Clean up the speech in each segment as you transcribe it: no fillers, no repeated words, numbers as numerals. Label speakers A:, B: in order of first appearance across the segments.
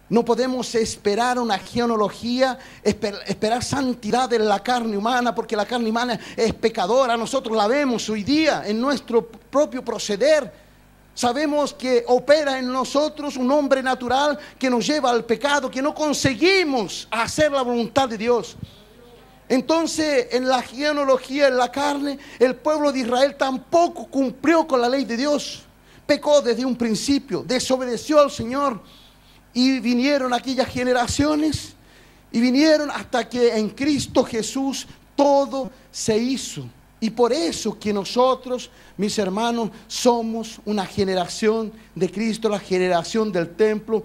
A: No podemos esperar una genealogía, esperar santidad en la carne humana, porque la carne humana es pecadora. Nosotros la vemos hoy día en nuestro propio proceder. Sabemos que opera en nosotros un hombre natural que nos lleva al pecado, que no conseguimos hacer la voluntad de Dios. Entonces, en la genealogía, en la carne, el pueblo de Israel tampoco cumplió con la ley de Dios. Pecó desde un principio, desobedeció al Señor. Y vinieron aquellas generaciones, y vinieron hasta que en Cristo Jesús todo se hizo. Y por eso que nosotros, mis hermanos, somos una generación de Cristo, la generación del templo,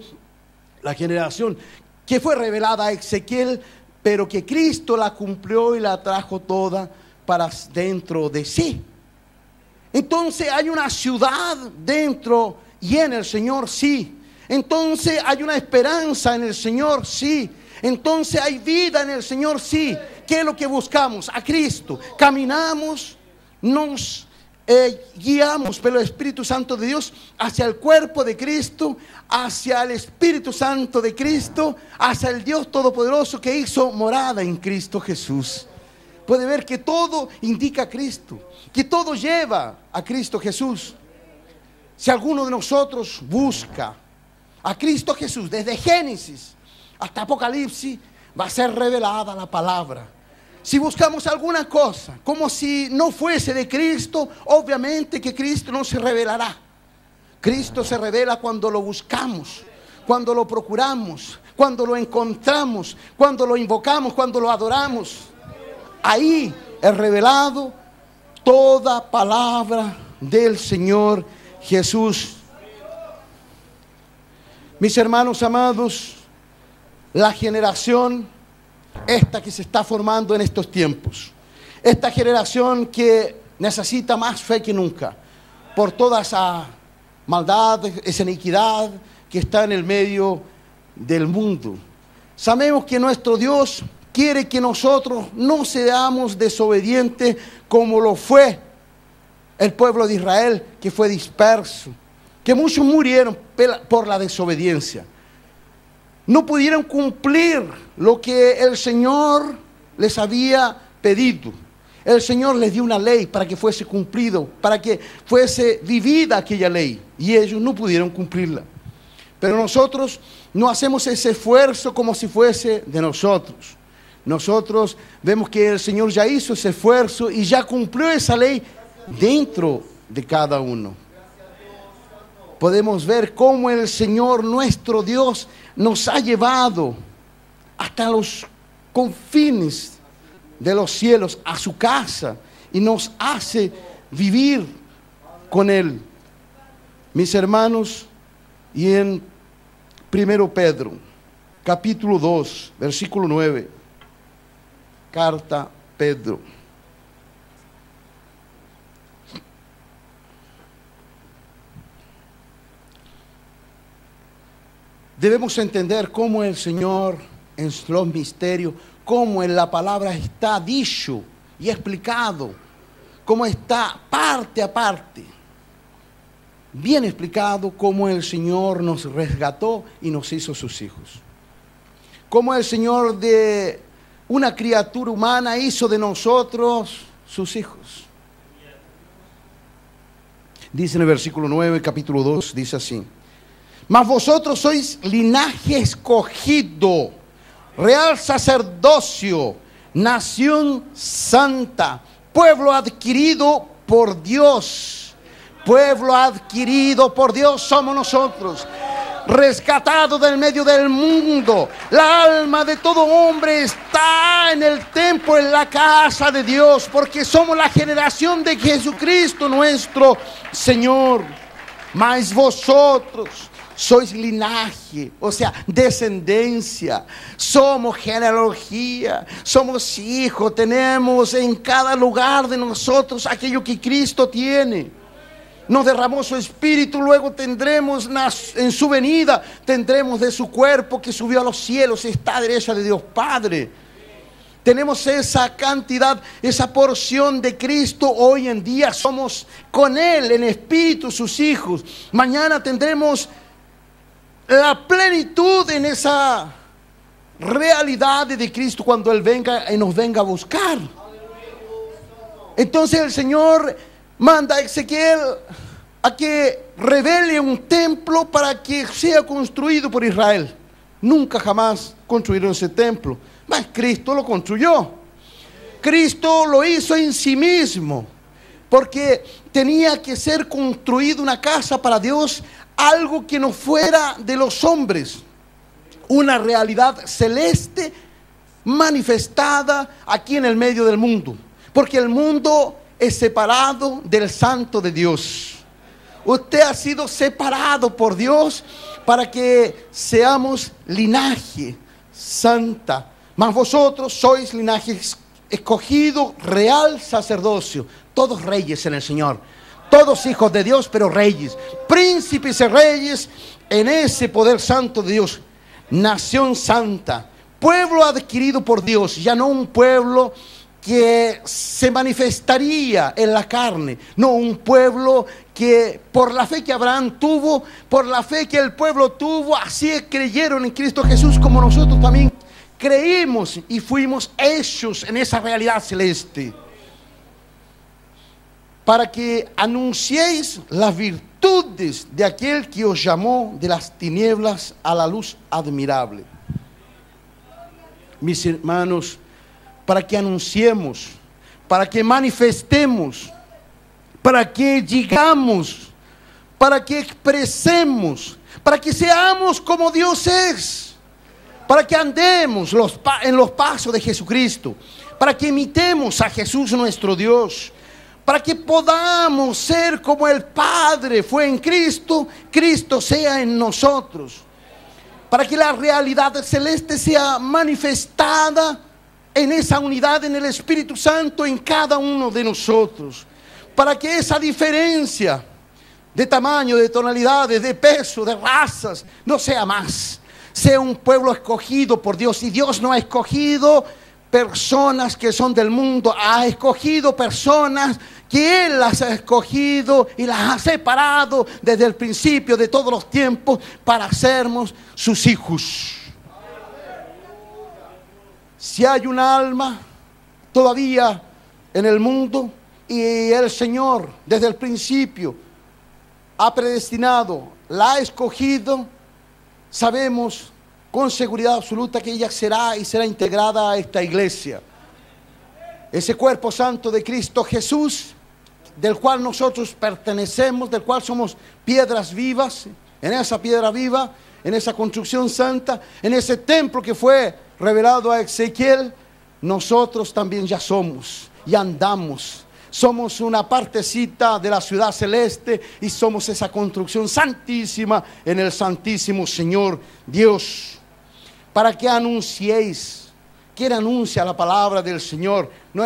A: la generación que fue revelada a Ezequiel, pero que Cristo la cumplió y la trajo toda para dentro de sí. Entonces hay una ciudad dentro y en el Señor, sí. Entonces hay una esperanza en el Señor, sí. Entonces hay vida en el Señor, sí. ¿Qué es lo que buscamos? A Cristo. Caminamos, nos guiamos por el Espíritu Santo de Dios hacia el cuerpo de Cristo, hacia el Espíritu Santo de Cristo, hacia el Dios Todopoderoso que hizo morada en Cristo Jesús. Puede ver que todo indica a Cristo, que todo lleva a Cristo Jesús. Si alguno de nosotros busca a Cristo Jesús, desde Génesis hasta Apocalipsis, va a ser revelada la palabra. Si buscamos alguna cosa como si no fuese de Cristo, obviamente que Cristo no se revelará. Cristo se revela cuando lo buscamos, cuando lo procuramos, cuando lo encontramos, cuando lo invocamos, cuando lo adoramos. Ahí es revelado toda palabra del Señor Jesús. Mis hermanos amados, la generación esta que se está formando en estos tiempos, esta generación que necesita más fe que nunca, por toda esa maldad, esa iniquidad que está en el medio del mundo. Sabemos que nuestro Dios quiere que nosotros no seamos desobedientes como lo fue el pueblo de Israel, que fue disperso, que muchos murieron por la desobediencia. No pudieron cumplir lo que el Señor les había pedido. El Señor les dio una ley para que fuese cumplido, para que fuese vivida aquella ley, y ellos no pudieron cumplirla. Pero nosotros no hacemos ese esfuerzo como si fuese de nosotros. Nosotros vemos que el Señor ya hizo ese esfuerzo y ya cumplió esa ley dentro de cada uno. Podemos ver cómo el Señor, nuestro Dios, nos ha llevado hasta los confines de los cielos, a su casa, y nos hace vivir con Él. Mis hermanos, y en 1 Pedro, capítulo 2, versículo 9, carta Pedro. Debemos entender cómo el Señor en los misterios, cómo en la palabra está dicho y explicado, cómo está parte a parte, bien explicado cómo el Señor nos resgató y nos hizo sus hijos. Cómo el Señor de una criatura humana hizo de nosotros sus hijos. Dice en el versículo 9, capítulo 2, dice así: mas vosotros sois linaje escogido, real sacerdocio, nación santa, pueblo adquirido por Dios. Pueblo adquirido por Dios somos nosotros, rescatado del medio del mundo. La alma de todo hombre está en el templo, en la casa de Dios, porque somos la generación de Jesucristo nuestro Señor. Mas vosotros sois linaje, o sea, descendencia, somos genealogía, somos hijos, tenemos en cada lugar de nosotros aquello que Cristo tiene. Nos derramó su espíritu, luego tendremos en su venida, tendremos de su cuerpo que subió a los cielos, está a derecha de Dios Padre. Tenemos esa cantidad, esa porción de Cristo hoy en día, somos con Él en espíritu sus hijos. Mañana tendremos la plenitud en esa realidad de Cristo cuando Él venga y nos venga a buscar. Entonces el Señor manda a Ezequiel a que revele un templo para que sea construido por Israel. Nunca jamás construyeron ese templo, mas Cristo lo construyó. Cristo lo hizo en sí mismo, porque tenía que ser construida una casa para Dios, algo que no fuera de los hombres, una realidad celeste manifestada aquí en el medio del mundo, porque el mundo es separado del santo de Dios. Usted ha sido separado por Dios para que seamos linaje santa, mas vosotros sois linaje escogido, real sacerdocio, todos reyes en el Señor, todos hijos de Dios, pero reyes, príncipes y reyes en ese poder santo de Dios, nación santa, pueblo adquirido por Dios, ya no un pueblo que se manifestaría en la carne, no un pueblo que por la fe que Abraham tuvo, por la fe que el pueblo tuvo, así creyeron en Cristo Jesús como nosotros también creímos y fuimos hechos en esa realidad celeste, para que anunciéis las virtudes de aquel que os llamó de las tinieblas a la luz admirable. Mis hermanos, para que anunciemos, para que manifestemos, para que digamos, para que expresemos, para que seamos como Dios es, para que andemos en los pasos de Jesucristo, para que imitemos a Jesús nuestro Dios, para que podamos ser como el Padre fue en Cristo, Cristo sea en nosotros, para que la realidad celeste sea manifestada en esa unidad en el Espíritu Santo en cada uno de nosotros, para que esa diferencia de tamaño, de tonalidades, de peso, de razas, no sea más. Sea un pueblo escogido por Dios. Y Dios no ha escogido personas que son del mundo, ha escogido personas que Él las ha escogido y las ha separado desde el principio de todos los tiempos para sermos sus hijos. Si hay un alma todavía en el mundo y el Señor desde el principio ha predestinado, la ha escogido, sabemos con seguridad absoluta que ella será integrada a esta iglesia. Ese cuerpo santo de Cristo Jesús, del cual nosotros pertenecemos, del cual somos piedras vivas, en esa piedra viva, en esa construcción santa, en ese templo que fue revelado a Ezequiel, nosotros también ya somos y andamos. Somos una partecita de la ciudad celeste y somos esa construcción santísima en el santísimo Señor Dios. Para que anunciéis, ¿quién anuncia la palabra del Señor? No